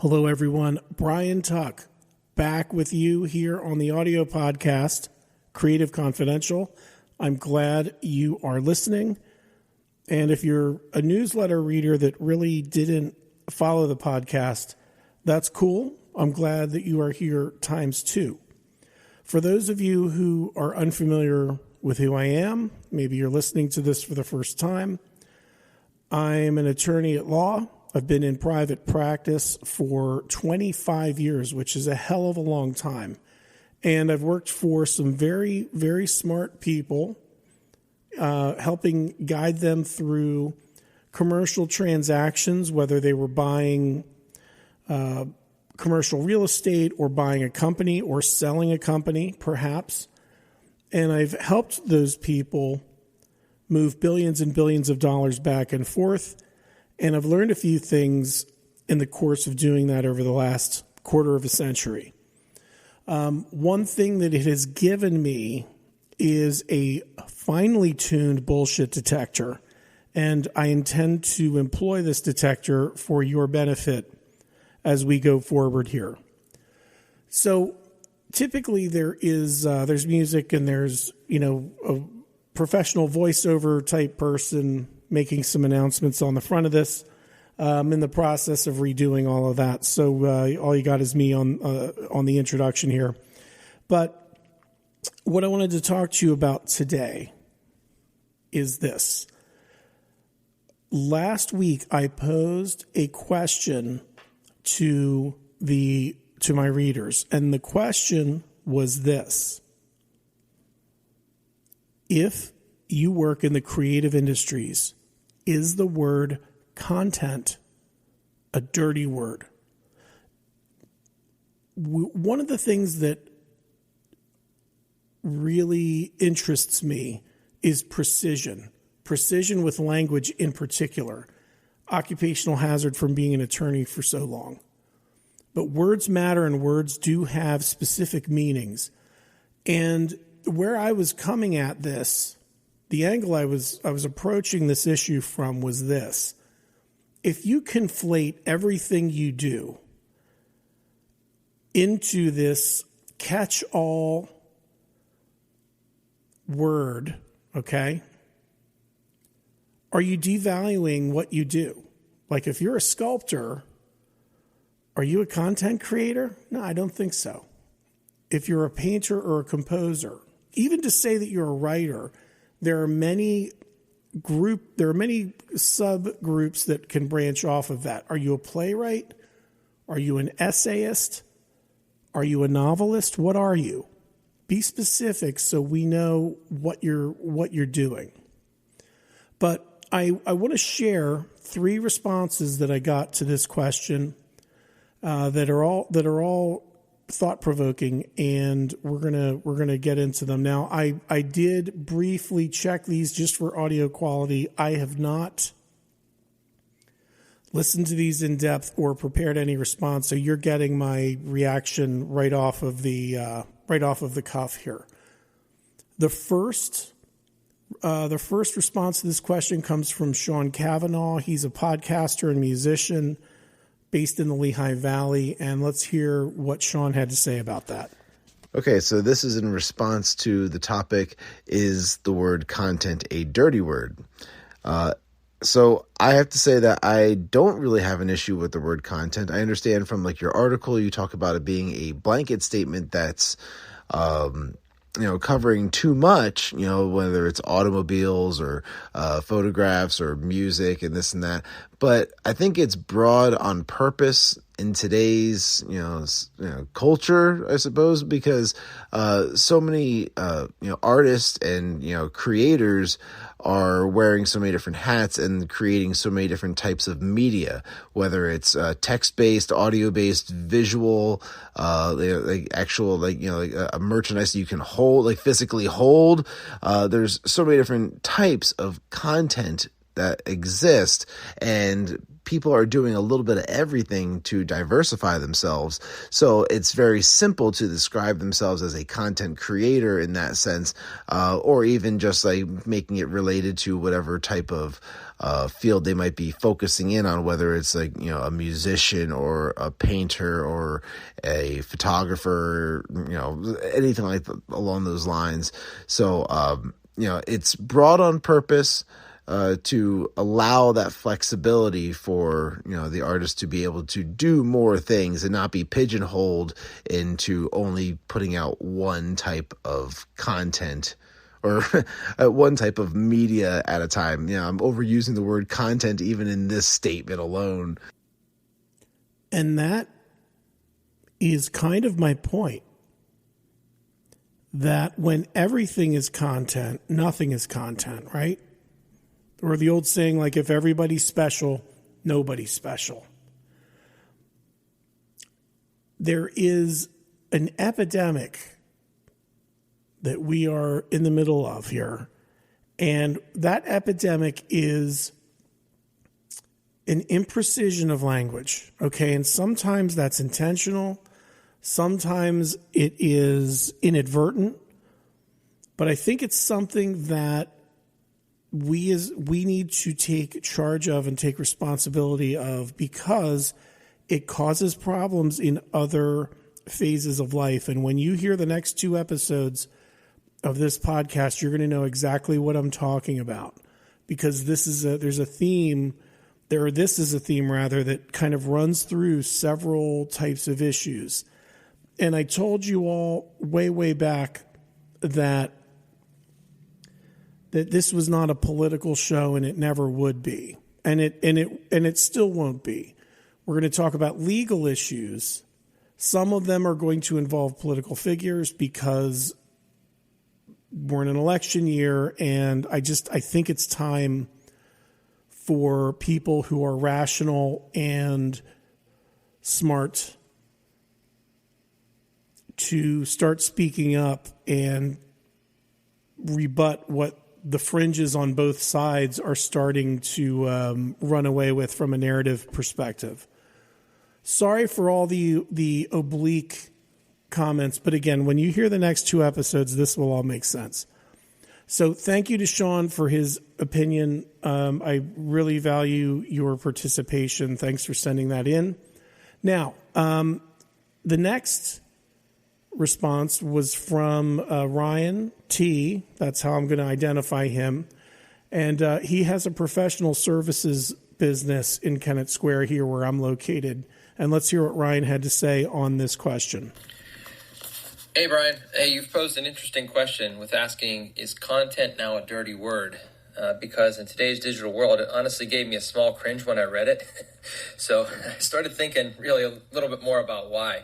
Hello, everyone. Bryan Tuk back with you here on the audio podcast, Creative Confidential. I'm glad you are listening. And if you're a newsletter reader that really didn't follow the podcast, that's cool. I'm glad that you are here times two. For those of you who are unfamiliar with who I am, maybe you're listening to this for the first time, I'm an attorney at law. I've been in private practice for 25 years, which is a hell of a long time. And I've worked for some very, very smart people, helping guide them through commercial transactions, whether they were buying commercial real estate or buying a company or selling a company, perhaps. And I've helped those people move billions and billions of dollars back and forth. And I've learned a few things in the course of doing that over the last quarter of a century. One thing that it has given me is a finely tuned bullshit detector. And I intend to employ this detector for your benefit as we go forward here. So typically there's music and there's, a professional voiceover type person making some announcements on the front of this. I'm in the process of redoing all of that. So all you got is me on the introduction here. But what I wanted to talk to you about today is this. Last week, I posed a question to my readers, and the question was this. If you work in the creative industries, is the word content a dirty word? One of the things that really interests me is precision with language in particular. Occupational hazard from being an attorney for so long. But words matter, and words do have specific meanings. And where I was coming at this, the angle I was approaching this issue from was this. If you conflate everything you do into this catch-all word, okay, are you devaluing what you do? Like if you're a sculptor, are you a content creator? No, I don't think so. If you're a painter or a composer, even to say that you're a writer, there are many subgroups that can branch off of that. Are you a playwright? Are you an essayist? Are you a novelist? What are you? Be specific so we know what you're doing. But I want to share 3 responses that I got to this question that are all thought-provoking, and we're gonna get into them now. I did briefly check these just for audio quality. I have not listened to these in depth or prepared any response, so you're getting my reaction right off of the cuff here. The first response to this question comes from Sean Cavanaugh. He's a podcaster and musician based in the Lehigh Valley, and let's hear what Sean had to say about that. Okay, so this is in response to the topic, is the word content a dirty word? So I have to say that I don't really have an issue with the word content. I understand from your article, you talk about it being a blanket statement that's, covering too much, whether it's automobiles or photographs or music and this and that. But I think it's broad on purpose in today's, culture, I suppose, because so many, artists and, creators are wearing so many different hats and creating so many different types of media, whether it's text-based, audio-based, visual, actual, a merchandise that you can hold, physically hold. There's so many different types of content that exist, and people are doing a little bit of everything to diversify themselves. So it's very simple to describe themselves as a content creator in that sense, or even just like making it related to whatever type of field they might be focusing in on, whether it's like, a musician or a painter or a photographer, anything like along those lines. So, it's broad on purpose, to allow that flexibility for, the artist to be able to do more things and not be pigeonholed into only putting out one type of content or one type of media at a time. I'm overusing the word content even in this statement alone. And that is kind of my point. That when everything is content, nothing is content, right? Or the old saying, like, if everybody's special, nobody's special. There is an epidemic that we are in the middle of here. And that epidemic is an imprecision of language, okay? And sometimes that's intentional. Sometimes it is inadvertent. But I think it's something that we need to take charge of and take responsibility of, because it causes problems in other phases of life. And when you hear the next 2 episodes of this podcast, you're going to know exactly what I'm talking about, because this is a theme that kind of runs through several types of issues. And I told you all way back that this was not a political show, and it never would be. And it still won't be. We're going to talk about legal issues. Some of them are going to involve political figures because we're in an election year, and I think it's time for people who are rational and smart to start speaking up and rebut what the fringes on both sides are starting to run away with from a narrative perspective. Sorry for all the oblique comments, but again, when you hear the next 2 episodes, this will all make sense. So thank you to Sean for his opinion. I really value your participation. Thanks for sending that in. Now, the next response was from Ryan T. That's how I'm going to identify him. And he has a professional services business in Kennett Square here where I'm located. And let's hear what Ryan had to say on this question. Hey, Brian. Hey, you've posed an interesting question with asking, is content now a dirty word? Because in today's digital world, it honestly gave me a small cringe when I read it. So I started thinking really a little bit more about why.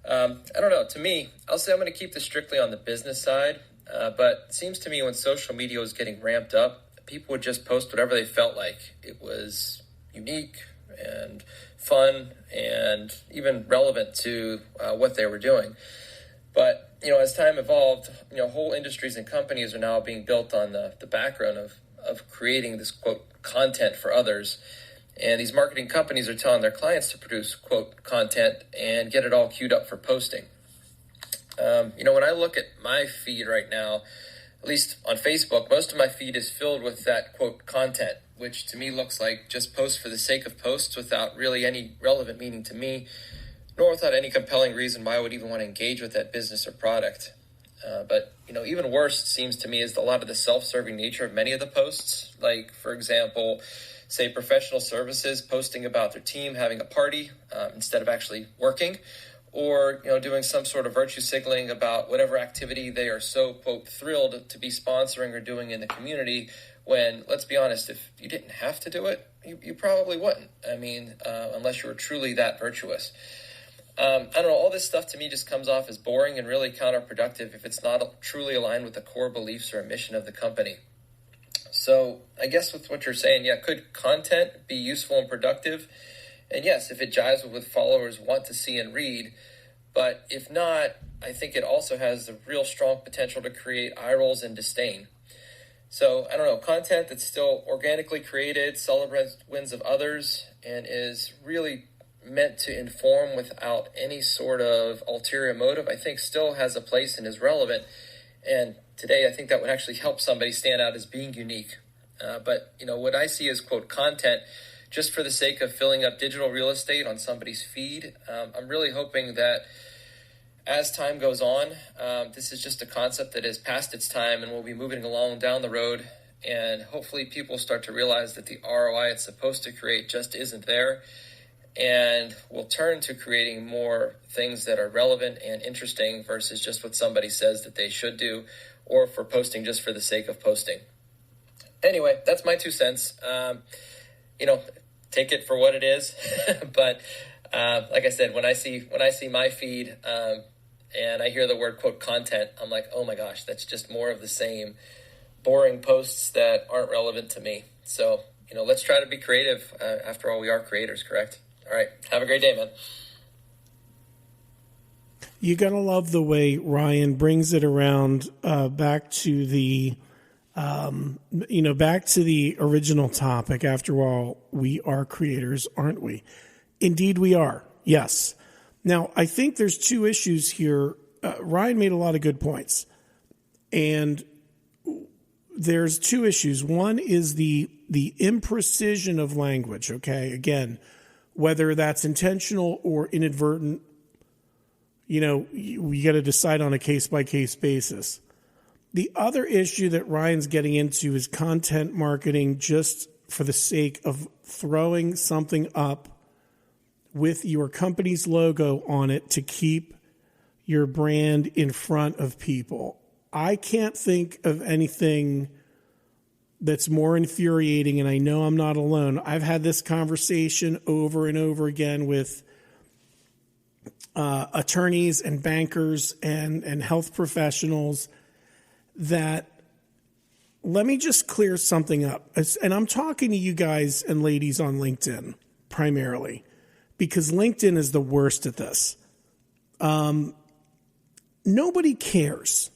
I don't know. To me, I'll say I'm going to keep this strictly on the business side. But it seems to me when social media was getting ramped up, people would just post whatever they felt like. It was unique and fun and even relevant to what they were doing. But, as time evolved, whole industries and companies are now being built on the background of creating this, quote, content for others. And these marketing companies are telling their clients to produce, quote, content and get it all queued up for posting. When I look at my feed right now, at least on Facebook, most of my feed is filled with that, quote, content, which to me looks like just posts for the sake of posts without really any relevant meaning to me, nor without any compelling reason why I would even want to engage with that business or product. But even worse, it seems to me, is a lot of the self-serving nature of many of the posts. Like, for example, say professional services posting about their team having a party instead of actually working, or doing some sort of virtue signaling about whatever activity they are so, quote, thrilled to be sponsoring or doing in the community, when, let's be honest, if you didn't have to do it, you probably wouldn't. I mean, unless you were truly that virtuous. I don't know, all this stuff to me just comes off as boring and really counterproductive if it's not truly aligned with the core beliefs or mission of the company. So I guess with what you're saying, could content be useful and productive? And yes, if it jives with what followers want to see and read. But if not, I think it also has the real strong potential to create eye rolls and disdain. So I don't know, content that's still organically created, celebrates wins of others, and is really meant to inform without any sort of ulterior motive, I think still has a place and is relevant. And today, I think that would actually help somebody stand out as being unique. But, what I see as, quote, content, just for the sake of filling up digital real estate on somebody's feed, I'm really hoping that as time goes on, this is just a concept that is past its time and will be moving along down the road. And hopefully people start to realize that the ROI it's supposed to create just isn't there. And we'll turn to creating more things that are relevant and interesting versus just what somebody says that they should do, or for posting just for the sake of posting. Anyway, that's my 2 cents. Take it for what it is. But like I said, when I see my feed and I hear the word, quote, content, I'm like, oh my gosh, that's just more of the same boring posts that aren't relevant to me. So, let's try to be creative. After all, we are creators, correct? All right. Have a great day, man. You're going to love the way Ryan brings it around back to the, back to the original topic. After all, we are creators, aren't we? Indeed, we are. Yes. Now, I think there's 2 issues here. Ryan made a lot of good points. And there's 2 issues. One is the imprecision of language, okay? Again, whether that's intentional or inadvertent, we got to decide on a case-by-case basis. The other issue that Ryan's getting into is content marketing just for the sake of throwing something up with your company's logo on it to keep your brand in front of people. I can't think of anything that's more infuriating, and I know I'm not alone. I've had this conversation over and over again with attorneys and bankers and health professionals that, let me just clear something up. And I'm talking to you guys and ladies on LinkedIn primarily, because LinkedIn is the worst at this. Nobody cares.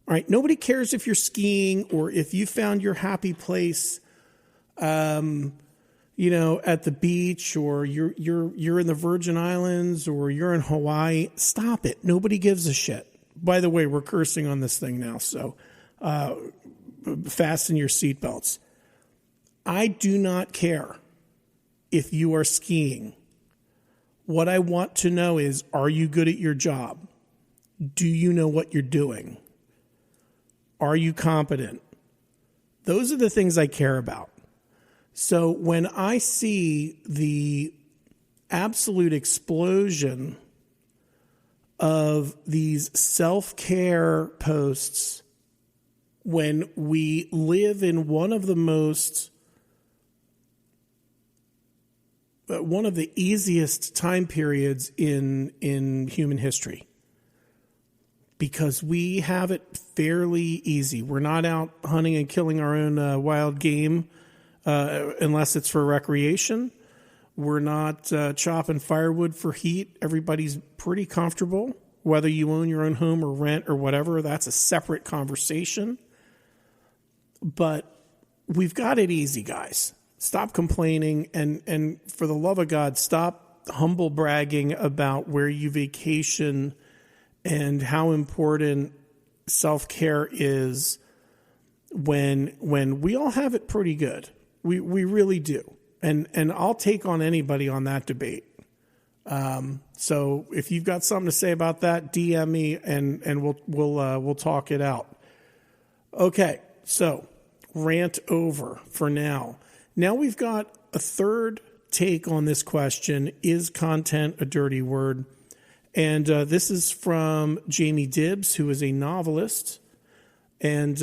All right, nobody cares if you're skiing or if you found your happy place, at the beach, or you're in the Virgin Islands, or you're in Hawaii. Stop it. Nobody gives a shit. By the way, we're cursing on this thing now, so fasten your seatbelts. I do not care if you are skiing. What I want to know is, are you good at your job? Do you know what you're doing? Are you competent? Those are the things I care about. So when I see the absolute explosion of these self-care posts, when we live in one of the easiest time periods in human history, because we have it fairly easy. We're not out hunting and killing our own wild game unless it's for recreation. We're not chopping firewood for heat. Everybody's pretty comfortable, whether you own your own home or rent or whatever. That's a separate conversation. But we've got it easy, guys. Stop complaining, and for the love of God, stop humble bragging about where you vacation and how important self-care is when we all have it pretty good. We really do. And I'll take on anybody on that debate. So if you've got something to say about that, DM me and we'll talk it out. Okay, so rant over for now. Now we've got a third take on this question: is content a dirty word? And this is from Jamie Dibbs, who is a novelist and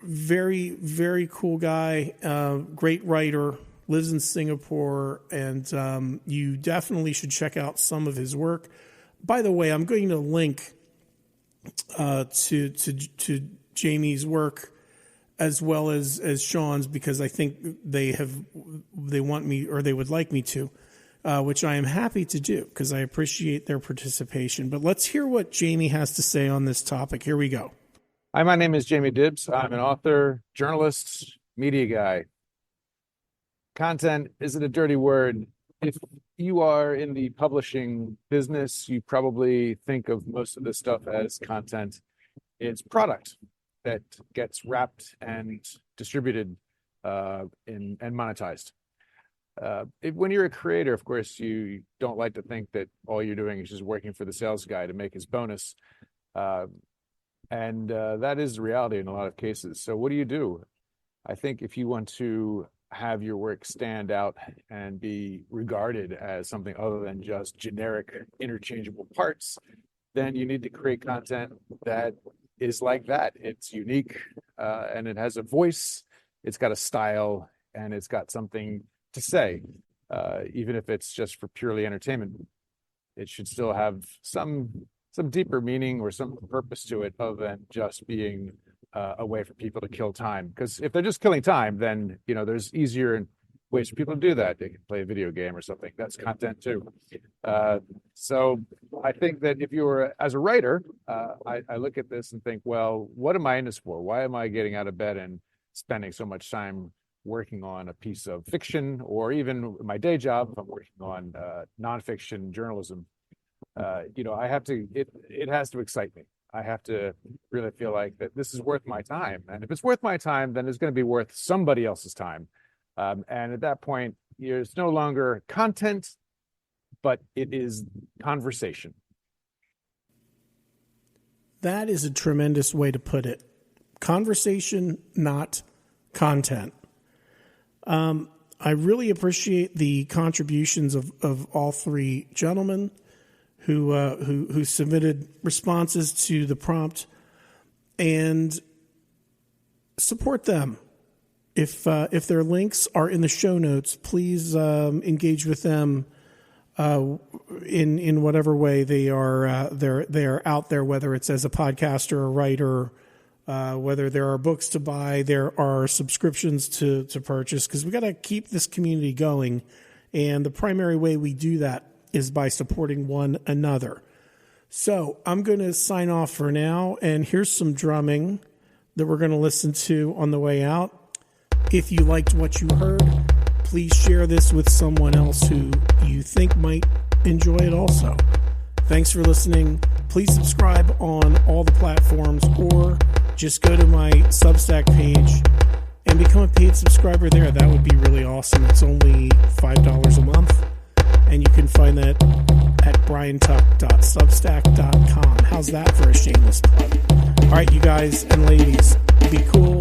very, very cool guy, great writer, lives in Singapore, and you definitely should check out some of his work. By the way, I'm going to link to Jamie's work as well as Sean's, because I think they want me, or they would like me to. Which I am happy to do because I appreciate their participation. But let's hear what Jamie has to say on this topic. Here we go. Hi, my name is Jamie Dibbs. I'm an author, journalist, media guy. Content isn't a dirty word. If you are in the publishing business, you probably think of most of this stuff as content. It's product that gets wrapped and distributed and monetized. When you're a creator, of course, you don't like to think that all you're doing is just working for the sales guy to make his bonus. And that is the reality in a lot of cases. So what do? I think if you want to have your work stand out and be regarded as something other than just generic interchangeable parts, then you need to create content that is like that. It's unique and it has a voice, it's got a style, and it's got something to say, even if it's just for purely entertainment. It should still have some deeper meaning or some purpose to it other than just being a way for people to kill time. Because if they're just killing time, then there's easier ways for people to do that. They can play a video game or something. That's content too. So I think that if you're as a writer, I look at this and think, well, what am I in this for? Why am I getting out of bed and spending so much time working on a piece of fiction, or even my day job, if I'm working on nonfiction journalism? I have to, it has to excite me. I have to really feel like that this is worth my time. And if it's worth my time, then it's going to be worth somebody else's time. And at that point, it's no longer content, but it is conversation. That is a tremendous way to put it. Conversation, not content. I really appreciate the contributions of all three gentlemen who submitted responses to the prompt, and support them. If their links are in the show notes, please engage with them in whatever way they are. They are out there, whether it's as a podcaster or writer, whether there are books to buy, there are subscriptions to purchase, because we got to keep this community going, and the primary way we do that is by supporting one another. So I'm going to sign off for now, and here's some drumming that we're going to listen to on the way out. If you liked what you heard, please share this with someone else who you think might enjoy it also. Thanks for listening. Please subscribe on all the platforms, or just go to my Substack page and become a paid subscriber there. That would be really awesome. It's only $5 a month. And you can find that at bryantuk.substack.com. How's that for a shameless plug? All right, you guys and ladies, be cool,